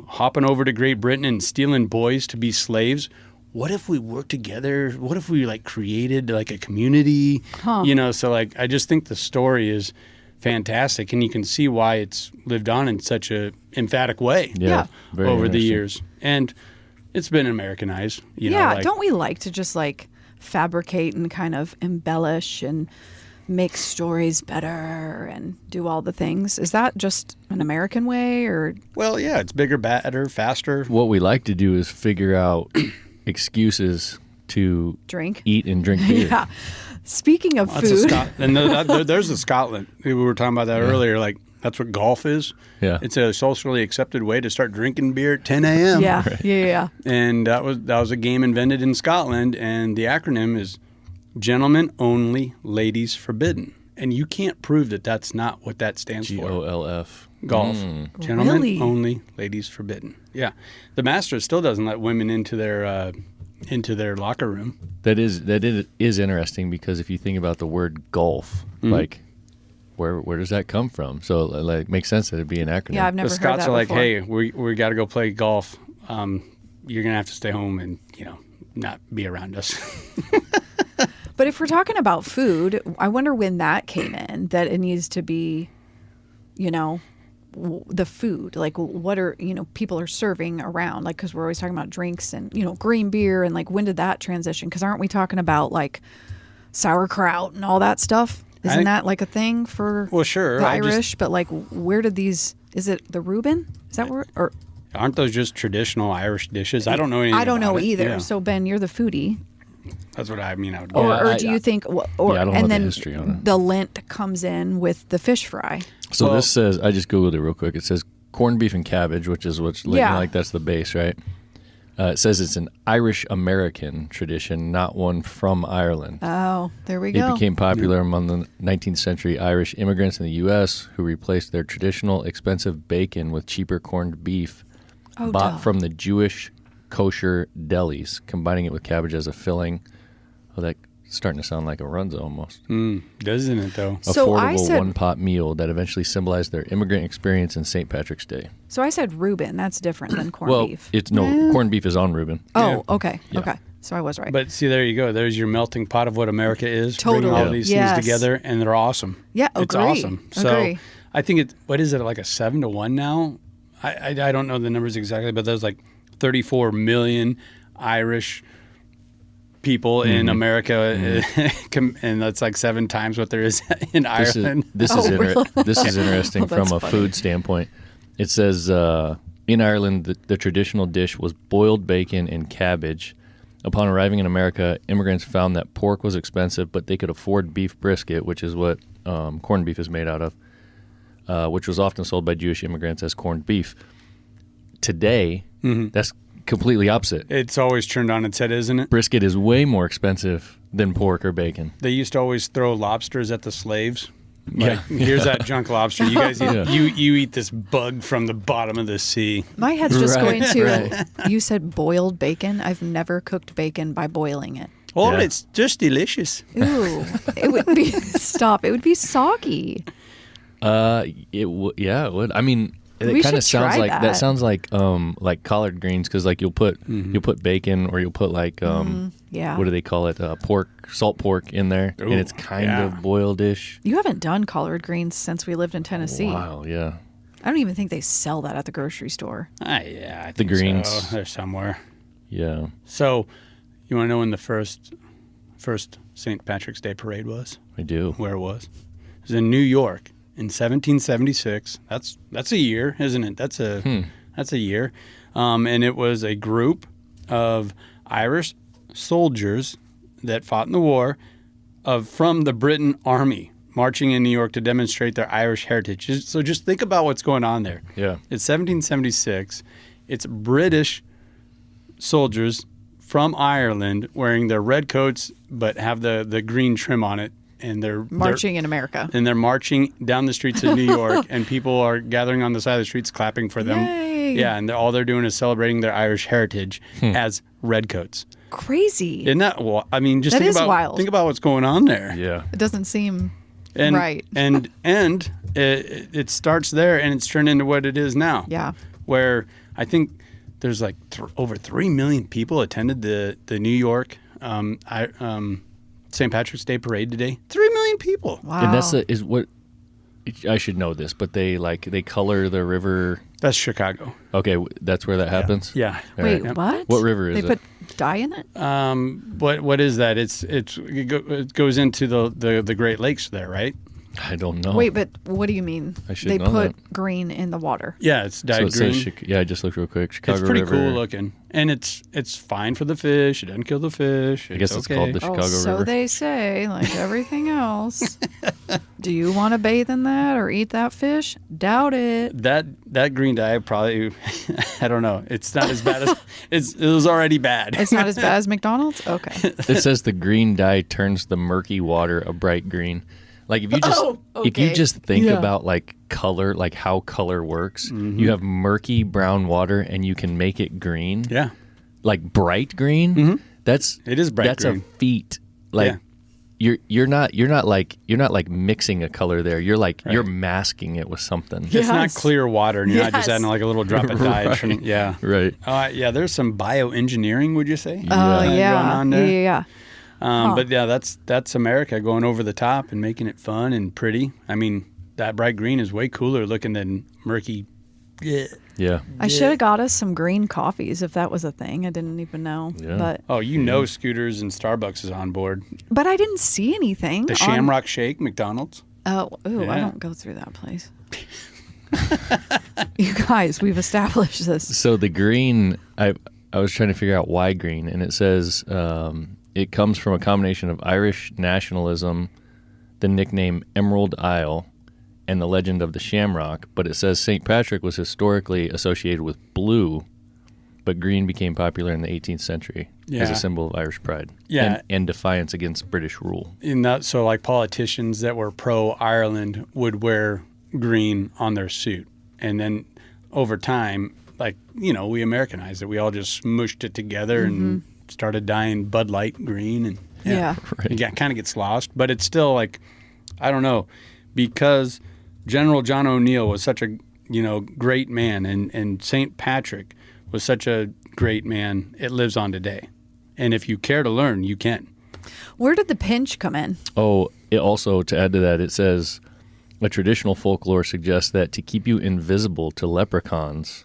hopping over to Great Britain and stealing boys to be slaves, what if we worked together? What if we created a community? So I just think the story is fantastic, and you can see why it's lived on in such a emphatic way Very over the interesting. years. And it's been Americanized. Don't we like to just fabricate and kind of embellish and make stories better and do all the things? Is that just an American way, or? Well, yeah, it's bigger, better, faster. What we like to do is figure out excuses to Drink? eat and drink beer. Yeah. Speaking of That's food. there's the Scotland. We were talking about that earlier. That's what golf is. Yeah. It's a socially accepted way to start drinking beer at 10 a.m. Yeah, yeah. And that was a game invented in Scotland, and the acronym is Gentlemen Only, Ladies Forbidden. And you can't prove that that's not what that stands for. GOLF. Golf. Gentlemen Really? Only, Ladies Forbidden. Yeah. The Masters still doesn't let women into their locker room. That is interesting, because if you think about the word golf, where does that come from? So it makes sense that it'd be an acronym. Yeah, I've never The heard Scots that are before. hey, we got to go play golf. You're gonna have to stay home and not be around us. But if we're talking about food, I wonder when that came in, that it needs to be, the food. What are, people are serving around, because we're always talking about drinks and, green beer, and when did that transition? Because aren't we talking about sauerkraut and all that stuff? Isn't that a thing for Well, sure. the Irish? But where did these, is it the Reuben? Is that where, or? Aren't those just traditional Irish dishes? I don't know anything. I don't know about it. either. Yeah. So Ben, you're the foodie. That's what I mean. I would Or, Yeah, or do you think, or I don't know and the then history on it. the Lent comes in with the fish fry? So Well- this says, I just Googled it real quick. It says corned beef and cabbage, which is what's that's the base, right? It says it's an Irish-American tradition, not one from Ireland. Oh, there we It go. became popular among the 19th century Irish immigrants in the U.S. who replaced their traditional expensive bacon with cheaper corned beef bought from the Jewish kosher delis, combining it with cabbage as a filling. Oh, that's starting to sound like a runza almost. Doesn't it though? So I Affordable said- one-pot meal that eventually symbolized their immigrant experience in St. Patrick's Day. So I said Reuben. That's different than corned Well, beef. corned beef is on Reuben. Oh, okay. Okay. So I was right. But see, there you go. There's your melting pot of what America is. Bringing Totally. all these Yes. things together, and they're awesome. Yeah, it's agree. awesome. So Agree. I think it. What is it, like a 7-1 now? I don't know the numbers exactly, but there's 34 million Irish people in America, and that's 7 times what there is in Ireland. This is interesting Oh, from that's a funny. food standpoint. It says in Ireland, the traditional dish was boiled bacon and cabbage. Upon arriving in America, immigrants found that pork was expensive, but they could afford beef brisket, which is what corned beef is made out of, which was often sold by Jewish immigrants as corned beef. Today, that's completely opposite. It's always turned on its head, isn't it? Brisket is way more expensive than pork or bacon. They used to always throw lobsters at the slaves. Yeah. Here's that junk lobster. You guys, Yeah. you eat this bug from the bottom of the sea. My head's just Right, going to, right. you said boiled bacon. I've never cooked bacon by boiling it. Oh, Yeah. it's just delicious. Ooh, it would be, stop. It would be soggy. It would. I mean, We it kind should of sounds try like that. sounds like collard greens, because you'll put bacon, or you'll put Yeah. what do they call it, salt pork in there, Ooh, and it's kind yeah. of boiled-ish. You haven't done collard greens since we lived in Tennessee. Wow, yeah. I don't even think they sell that at the grocery store. Yeah, I The think greens. so. They're somewhere. Yeah. So, you want to know when the first St. Patrick's Day parade was? I do. Where it was? It was in New York in 1776. That's a year, isn't it? That's a year. And it was a group of Irish soldiers that fought in the war from the Britain Army marching in New York to demonstrate their Irish heritage. So just think about what's going on there. Yeah. It's 1776. It's British soldiers from Ireland wearing their red coats but have the green trim on it, and they're Marching in America. and they're marching down the streets of New York, and people are gathering on the side of the streets clapping for them. Yay. Yeah, and all they're doing is celebrating their Irish heritage as redcoats. crazy. Isn't that? Well, I mean, just That think is about wild. think about what's going on there. Yeah. It doesn't seem And, right. and it starts there, and it's turned into what it is now. Yeah. Where I think there's like over 3 million people attended the New York St. Patrick's Day parade today. 3 million people. Wow. And that's is what I should know this, but they color the river. That's Chicago. Okay, that's where that happens. Yeah. All Wait, right. what? What river is they it? put dye in it? What is that? It goes into the Great Lakes there, right? I don't know. Wait, but what do you mean? I should They know put that. green in the water. Yeah, it's So dyed it green. says yeah, I just looked real quick. Chicago It's pretty River. cool looking, and it's fine for the fish. It doesn't kill the fish. I guess it's okay. called the Chicago so River. they say, like everything else. Do you want to bathe in that or eat that fish? Doubt it. That green dye probably, I don't know. It's not as bad as it was already bad. It's not as bad as McDonald's? Okay. It says the green dye turns the murky water a bright green. Like if you just if you okay. just think Yeah. about like color, like how color works, Mm-hmm. you have murky brown water and you can make it green. Yeah, Like bright green. That's It is bright that's green. a feat. Like you're not like mixing a color there. You're like you're masking it with something. it's not Yes. clear water, and you're not just Yes. adding like a little drop of dye. Right. turning- Yeah, Right. yeah. There's some bioengineering. Would you say? Oh, going yeah. on there. Yeah. But yeah, that's America going over the top and making it fun and pretty. I mean, that bright green is way cooler looking than murky. Yeah. Yeah. I should have got us some green coffees if that was a thing. I didn't even know. Yeah. Oh, you know, Scooters and Starbucks is on board. But I didn't see anything. The Shamrock Shake, McDonald's. Oh, ooh, I Yeah. don't go through that place. You guys, we've established this. So the green, I was trying to figure out why green, and it says it comes from a combination of Irish nationalism, the nickname Emerald Isle, and the legend of the shamrock. But it says St. Patrick was historically associated with blue, but green became popular in the 18th century as Yeah. a symbol of Irish pride Yeah. and defiance against British rule. In that, so like politicians that were pro Ireland would wear green on their suit, and then over time, like we Americanized it. We all just smushed it together and started dyeing Bud Light green, and Yeah. it kind of gets lost. But it's still like, I don't know, because General John O'Neill was such a great man, and St. Patrick was such a great man. It lives on today, and if you care to learn, you can. Where did the pinch come in? Oh, it also, to add to that, it says a traditional folklore suggests that to keep you invisible to leprechauns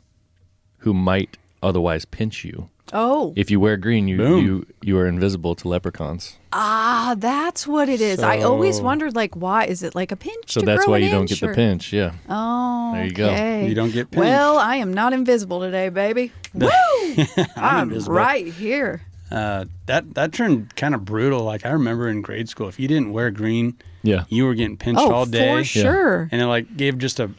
who might otherwise pinch you. Oh, If you wear green, Boom. you are invisible to leprechauns. that's what it is. I always So- woned like, why is it like a pinch? So to that's grow why an you don't inch get the or- pinch. Yeah. Oh, There you go. okay. You don't get pinched. Well, I am not invisible today, baby. Woo! I'm invisible. right here. That turned kind of brutal. Like I remember in grade school, if you didn't wear green, Yeah. you were getting pinched Oh, all day. for sure. And it like gave just a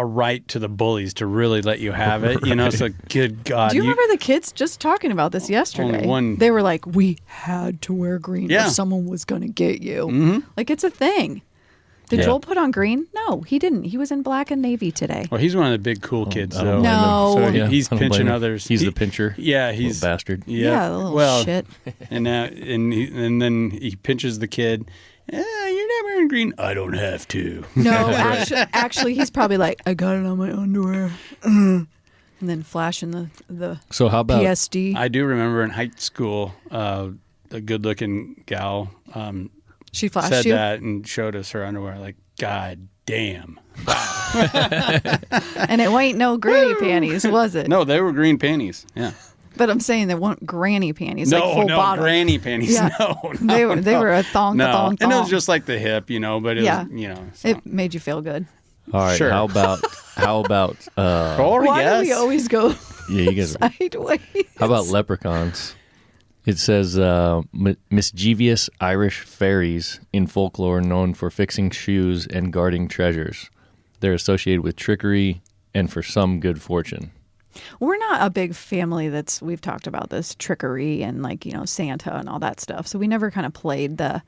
right to the bullies to really let you have it. So good God. Do you remember the kids just talking about this yesterday? Only one- They were like, we had to wear green Yeah. or someone was going to get you. Like, it's a thing. Did Yeah. Joel put on green? No, he didn't. He was in black and navy today. Well, he's one of the big cool kids, I don't though. blame him. No. So Yeah, he's I don't blame pinching him. others. He's the pincher. Yeah, he's Little bastard. Yeah, a little well, shit. And then he pinches the kid. You're not wearing green. I don't have to. No, actually, he's probably like, I got it on my underwear. And then flashing the So how about PSD. I do remember in high school, a good-looking gal She flashed said you. that and showed us her underwear. Like, God damn. And it ain't no granny panties, was it? No, they were green panties. Yeah. But I'm saying they weren't granny panties, like No, full no, bottom. granny panties. Yeah. No, They were- they were a thong, no. thong, And it was thong. just like the hip, but it Yeah. was, so. It made you feel good. all right? Sure. How about Or Why yes. do we always go yeah? You guys. sideways? How about leprechauns? It says mischievous Irish fairies in folklore known for fixing shoes and guarding treasures. They're associated with trickery and for some good fortune. We're not a big family we've talked about this trickery and Santa and all that stuff. So we never kind of played the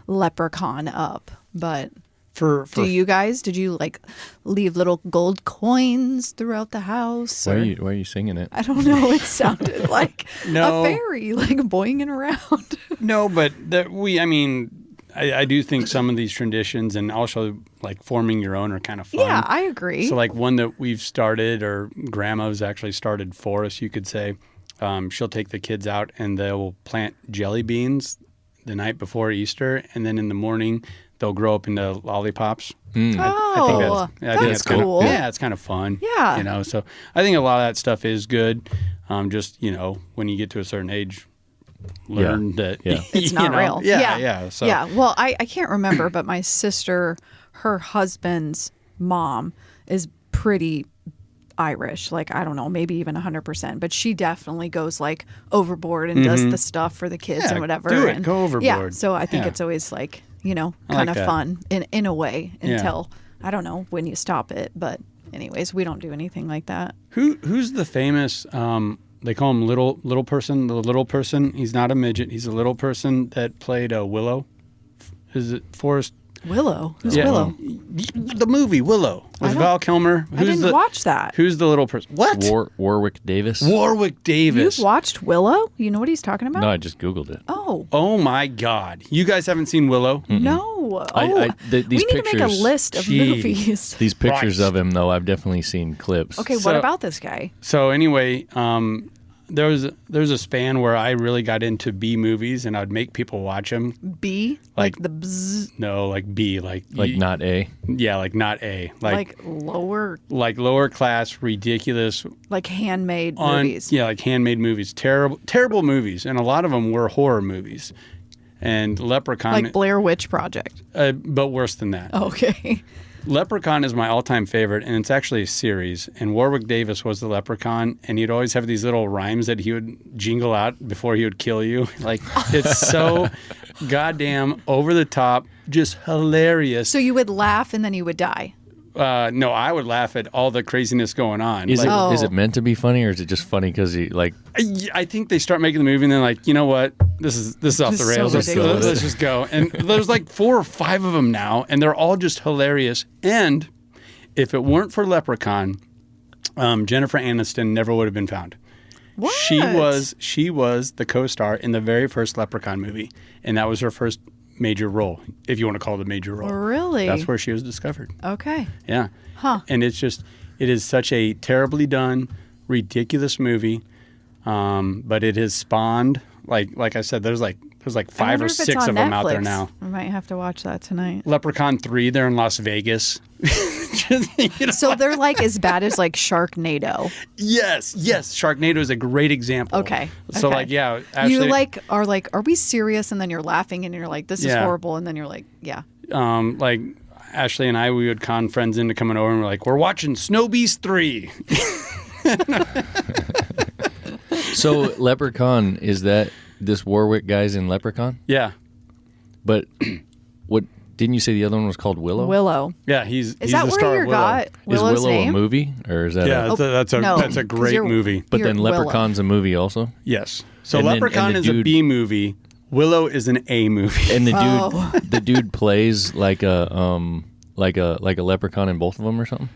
leprechaun up. But Do you guys? Did you like leave little gold coins throughout the house? Why are you singing it? I don't know. It sounded like No. a fairy, like boinging around. No, but I do think some of these traditions and also like forming your own are kind of fun. Yeah, I agree. So like one that we've started, or grandma's actually started for us, you could say. She'll take the kids out and they'll plant jelly beans the night before Easter, and then in the morning they'll grow up into lollipops. Oh, that's cool. Yeah, it's kind of fun. Yeah. So I think a lot of that stuff is good. Just, when you get to a certain age, learn that it's not real. Yeah. So Well, I can't remember, but my sister, her husband's mom is pretty Irish. Like, I don't know, maybe even 100%, but she definitely goes like overboard and does the stuff for the kids and whatever. Do it. And, Go overboard. Yeah. So I think it's always like, kind like of that. fun in a way until, I don't know, when you stop it. But anyways, we don't do anything like that. Who's the famous, they call him little person, the little person. He's not a midget. He's a little person that played Willow. Is it Forrest? Willow? Who's Willow? The movie Willow with Val Kilmer. I didn't watch that. Who's the little person? What? Warwick Davis. Warwick Davis. You've watched Willow? You know what he's talking about? No, I just Googled it. Oh my God! You guys haven't seen Willow? No. These we need to make a pictures- list of Gee. movies. These pictures Christ. of him, though, I've definitely seen clips. Okay, So- what about this guy? So anyway, there's a span where I really got into B movies, and I'd make people watch them. B? Like the bzz? No, like B, like Not A. yeah, like not A, Like lower, like lower class, ridiculous, like handmade movies. yeah, like handmade movies, terrible movies, and a lot of them were horror movies. And Leprechaun, Like Blair Witch Project. but worse than that. Okay. Leprechaun is my all-time favorite, and it's actually a series. And Warwick Davis was the Leprechaun, and he'd always have these little rhymes that he would jingle out before he would kill you. Like, it's so goddamn over the top, just hilarious. So you would laugh and then you would die. No, I would laugh at all the craziness going on. Is Like, it meant to be funny, or is it just funny because he like? I think they start making the movie, and they're like, you know what? This is off This the is so rails. ridiculous. Let's just go. And there's like 4 or 5 of them now, and they're all just hilarious. And if it weren't for Leprechaun, Jennifer Aniston never would have been found. What? She was the co-star in the very first Leprechaun movie, and that was her first major role, if you want to call it a major role. Really? That's where she was discovered. Okay. Yeah. Huh. And it is such a terribly done, ridiculous movie. But it has spawned, like I said, there's like I 5 wonder or if it's 6 on of them out there Netflix. now. I might have to watch that tonight. Leprechaun 3, they're in Las Vegas. So they're like as bad as like Sharknado. Yes. Sharknado is a great example. Okay. So okay. like, yeah, actually, you are we serious? And then you're laughing and you're like, this is Yeah. horrible. And then you're like, yeah. like Ashley and I, we would con friends into coming over, and we're like, we're watching Snow Beast 3. So Leprechaun, is that this Warwick guy's in Leprechaun? Yeah. But what didn't you say the other one was called Willow? Willow. Yeah, he's Is the that where star you of Willow. got Is Willow's Willow name? a movie, or is that? Yeah, that's a no, 'cause great you're- movie. But then You're Willow. Leprechaun's a movie also, Yes. So And then- Leprechaun and the is a dude- B movie. Willow is an A movie. and the dude, Oh. the dude plays like a leprechaun in both of them or something.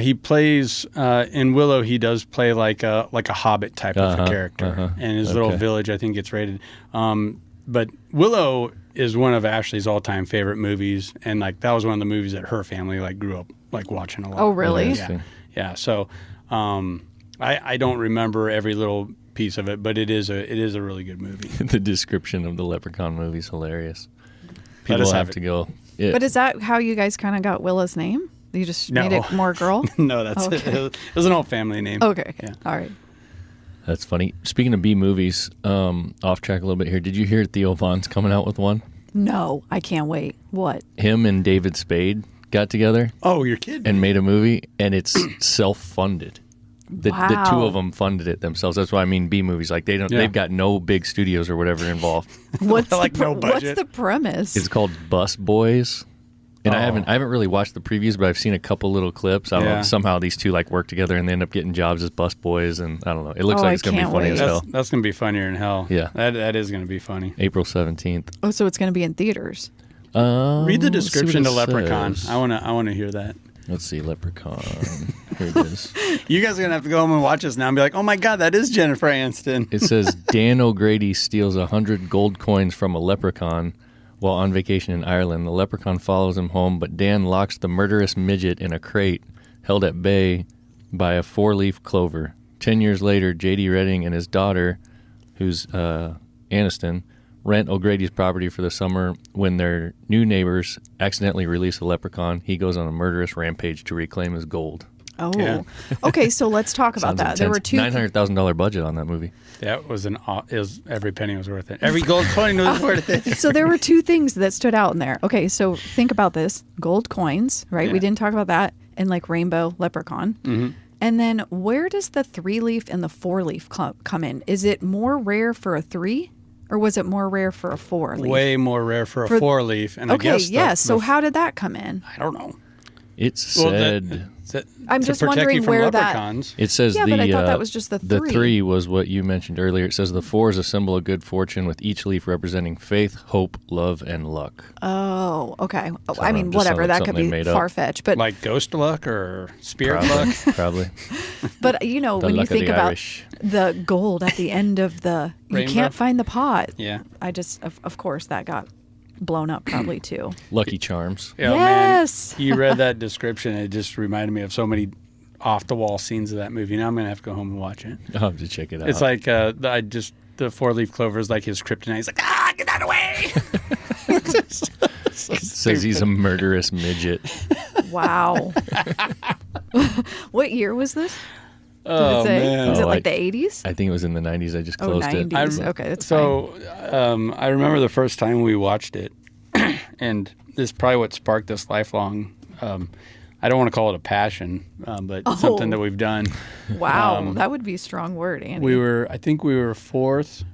He plays in Willow. He does play like a Hobbit type of a character, and his little Okay. village, I think, gets rated. But Willow is one of Ashley's all-time favorite movies, and like that was one of the movies that her family like grew up like watching a lot. Oh, really? Yeah, Interesting. yeah. So I don't remember every little piece of it, but it is a really good movie. The description of the Leprechaun movie is hilarious. Let People us have have to it. go. Yeah. But is that how you guys kind of got Willow's name? You just made No. it more girl? No, that's Okay. it. It was an old family name. Okay. Yeah. All right. That's funny. Speaking of B movies, off track a little bit here. Did you hear Theo Von's coming out with one? No, I can't wait. What? Him and David Spade got together Oh, you're kidding. and made a movie, and it's self-funded. The two Wow. of them funded it themselves. That's why I mean B movies. Like Yeah. they've got no big studios or whatever involved. What's Like the no what's budget. the premise? It's called Bus Boys. And I Oh. haven't really watched the previews, but I've seen a couple little clips. I don't Yeah. know. Somehow these two like work together and they end up getting jobs as bus boys, and I don't know. It looks Oh, like I it's gonna be can't funny wait. as hell. That's going to be funnier than hell. Yeah. That is going to be funny. April 17th. Oh, so it's going to be in theaters. Read the let's see what description to it Leprechaun. says. I want to hear that. Let's see, Leprechaun. Here it is. You guys are gonna have to go home and watch this now and be like, "Oh my God, that is Jennifer Aniston." It says Dan O'Grady steals 100 gold coins from a leprechaun while on vacation in Ireland. The leprechaun follows him home, but Dan locks the murderous midget in a crate held at bay by a 4-leaf clover. 10 years later, J.D. Redding and his daughter, who's Aniston, rent O'Grady's property for the summer. When their new neighbors accidentally release the leprechaun, he goes on a murderous rampage to reclaim his gold. Oh, Yeah. Okay. So let's talk about Sounds that. intense. There were two. $900,000 budget on that movie. That was every penny was worth it. Every gold coin was worth it. So there were two things that stood out in there. Okay, so think about this: gold coins, right? Yeah. We didn't talk about that, and like rainbow leprechaun. Mm-hmm. And then where does the 3-leaf and the 4-leaf come in? Is it more rare for a 3, or was it more rare for a 4-leaf? Way more rare for a 4-leaf. And Okay, I guess yes. So how did that come in? I don't know. It said... I'm to just protect wondering you from where that- leprechauns. It says Yeah, the but I thought that was just the 3. The 3 was what you mentioned earlier. It says the 4 is a symbol of good fortune, with each leaf representing faith, hope, love, and luck. Oh, okay. Oh, So I mean, just whatever. sounds like That could something be they made up. far-fetched, but Like ghost luck or spirit Probably. luck. Probably. but you know, The when you luck of think the about Irish. the gold at the end of the, you Rainbow? can't find the pot. Yeah. I just, of course, that got blown up probably too. Lucky Charms. Yeah, Yes. Man, you read that description. It just reminded me of so many off-the-wall scenes of that movie. Now I'm going to have to go home and watch it. I'll have to check it out. It's like the 4-leaf clover is like his kryptonite. He's like, get that away! it says he's a murderous midget. Wow. What year was this? Did Oh, it say? man. Was it Oh, like the 80s? I think it was in the 90s. I just Oh, closed it. 90s. Okay, that's fine. So I remember the first time we watched it, and this is probably what sparked this lifelong. I don't want to call it a passion, but something that we've done. Wow, that would be a strong word, Andy. I think we were fourth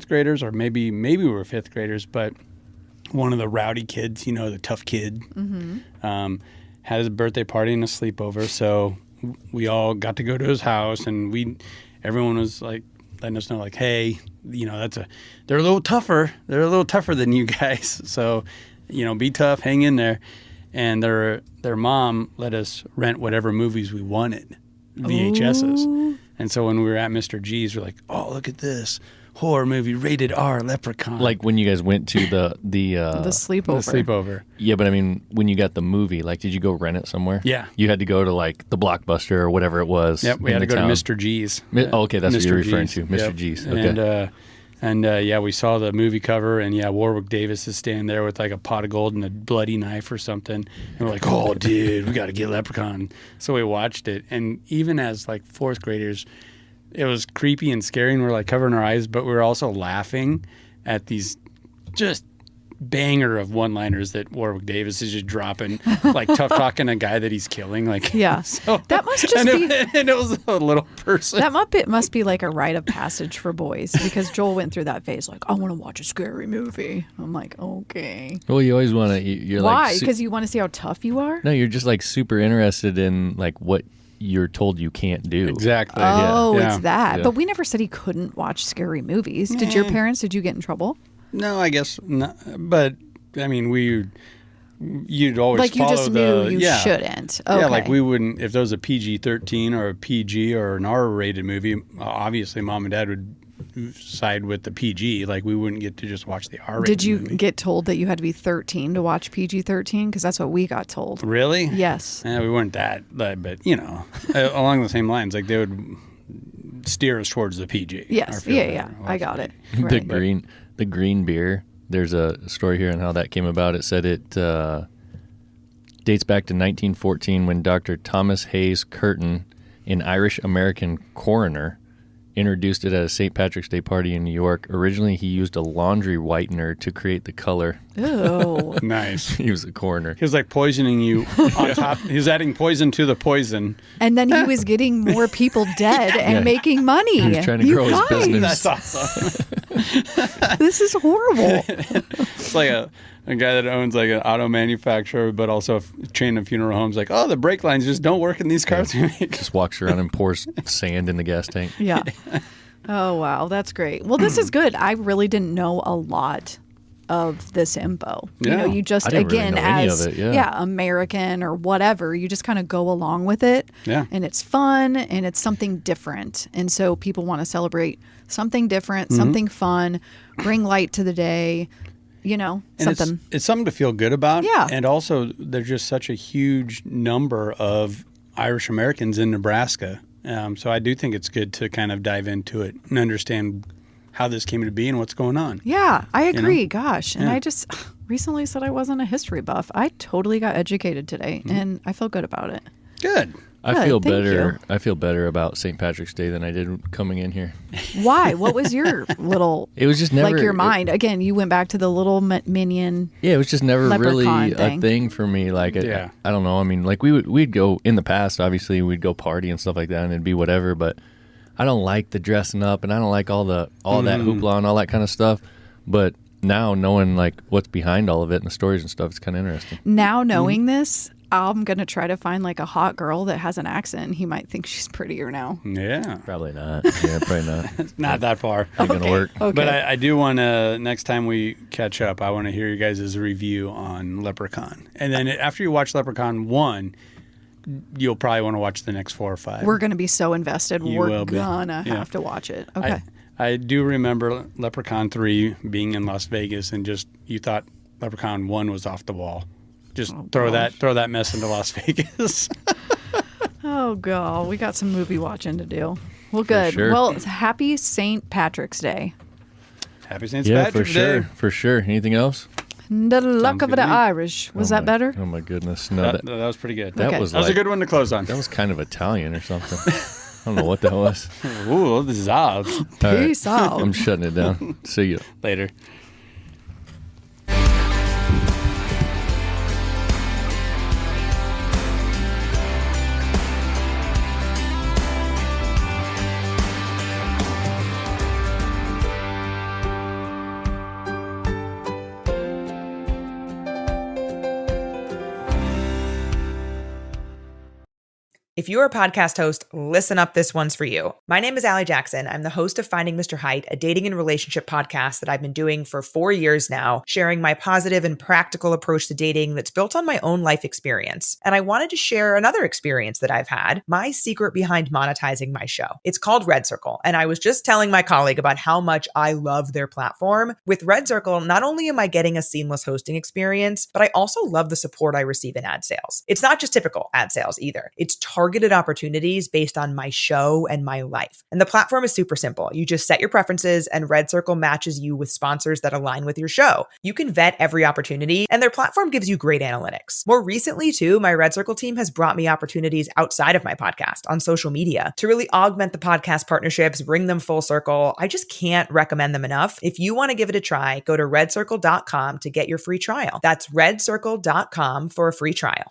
graders, or maybe we were 5th graders, but one of the rowdy kids, the tough kid, had his birthday party and a sleepover. So we all got to go to his house, and everyone was like letting us know, like, hey, they're a little tougher. They're a little tougher than you guys. So, be tough, hang in there. And their mom let us rent whatever movies we wanted, VHSs. Ooh. And so when we were at Mr. G's, we're like, oh, look at this horror movie, rated R, Leprechaun. Like when you guys went to the sleepover. The sleepover. Yeah, but I mean, when you got the movie, like, did you go rent it somewhere? Yeah. You had to go to like the Blockbuster or whatever it was. Yep, we had to in go the to town. Mr. G's. Oh, okay, that's what you're referring G's. to, Mr. Yep. G's. Okay. And we saw the movie cover, and Warwick Davis is standing there with like a pot of gold and a bloody knife or something. And we're like, oh, dude, we got to get Leprechaun. So we watched it. And even as like 4th graders, it was creepy and scary, and we're like covering our eyes, but we were also laughing at these just banger of one-liners that Warwick Davis is just dropping, like tough talking a guy that he's killing. Like, Yeah. so, That must just be... and it was a little person. That must be like a rite of passage for boys, because Joel went through that phase, like, I want to watch a scary movie. I'm like, okay. Well, you always want to. You're Why? like, Because you want to see how tough you are? no, you're just like super interested in like what you're told you can't do. Exactly. Oh, Yeah. it's that. Yeah. But we never said he couldn't watch scary movies. Did your parents, did you get in trouble? No, I guess not. But I mean, you'd always Like you follow just knew the, you yeah. shouldn't. Okay. Yeah, like we wouldn't, if there was a PG-13 or a PG or an R-rated movie, obviously mom and dad would side with the PG. Like we wouldn't get to just watch the R-rated Did you movie. get told that you had to be 13 to watch PG-13? Because that's what we got told. Really? Yes. We weren't that, but along the same lines, like they would steer us towards the PG. Yes. or feel Yeah. better, I watch got the it. The Right. green beer. There's a story here on how that came about. It said it dates back to 1914 when Dr. Thomas Hayes Curtin, an Irish-American coroner, introduced it at a St. Patrick's Day party in New York. Originally, he used a laundry whitener to create the color. Ew. Nice. He was a coroner. He was like poisoning you on top. He was adding poison to the poison. And then he was getting more people dead and Yeah. making money. He was trying to You grow his guys, business. That's awesome. This is horrible. It's like a guy that owns like an auto manufacturer, but also a chain of funeral homes. Like, oh, the brake lines just don't work in these cars we make. Just walks around and pours sand in the gas tank. Yeah. Oh, wow. That's great. Well, this is good. I really didn't know a lot of this info. You Yeah. know, you just, I didn't really again, know any as of it, yeah. American or whatever, you just kind of go along with it. Yeah. And it's fun and it's something different. And so people want to celebrate something different, something fun, bring light to the day, you know, And something. it's something to feel good about. Yeah. And also, there's just such a huge number of Irish Americans in Nebraska. So I do think it's good to kind of dive into it and understand how this came to be and what's going on. Yeah, I agree. know? Gosh. And Yeah. I just recently said I wasn't a history buff. I totally got educated today and I feel good about it. Good. I Good, feel thank better. you. I feel better about St. Patrick's Day than I did coming in here. Why? What was your little, It was just never like your mind? Again, you went back to the little minion. Yeah, it was just never really Leprechaun a thing. thing for me. Like, Yeah. I don't know. I mean, like we'd go in the past. Obviously, we'd go party and stuff like that, and it'd be whatever. But I don't like the dressing up, and I don't like all that hoopla and all that kind of stuff. But now knowing like what's behind all of it and the stories and stuff, it's kind of interesting. Now knowing this, I'm going to try to find like a hot girl that has an accent. He might think she's prettier now. Yeah. Probably not. Yeah, probably not. Not that far. Not gonna work. Okay. But I do want to, next time we catch up, I want to hear you guys' review on Leprechaun. And then after you watch Leprechaun 1, you'll probably want to watch the next 4 or 5. We're going to be so invested. You We're will be. gonna Yeah. have to watch it. Okay. I do remember Leprechaun 3 being in Las Vegas and just you thought Leprechaun 1 was off the wall. Just throw that mess into Las Vegas. Oh, God. We got some movie watching to do. Well, good. sure. Well, it's happy St. Patrick's Day. Happy St. Yeah, Patrick's for sure, Day. for sure. Anything else? The luck Sounds of good the to me. Irish. Was that better? Oh my goodness! No, That that was pretty good. that Okay. was That was like, a good one to close on. That was kind of Italian or something. I don't know what that was. Ooh, the Suds. All right. Peace out. I'm shutting it down. See you. Later. If you're a podcast host, listen up, this one's for you. My name is Allie Jackson. I'm the host of Finding Mr. Height, a dating and relationship podcast that I've been doing for 4 years now, sharing my positive and practical approach to dating that's built on my own life experience. And I wanted to share another experience that I've had, my secret behind monetizing my show. It's called Red Circle, and I was just telling my colleague about how much I love their platform. With Red Circle, not only am I getting a seamless hosting experience, but I also love the support I receive in ad sales. It's not just typical ad sales either. It's targeted opportunities based on my show and my life. And the platform is super simple. You just set your preferences and Red Circle matches you with sponsors that align with your show. You can vet every opportunity and their platform gives you great analytics. More recently too, my Red Circle team has brought me opportunities outside of my podcast on social media to really augment the podcast partnerships, bring them full circle. I just can't recommend them enough. If you want to give it a try, go to redcircle.com to get your free trial. That's redcircle.com for a free trial.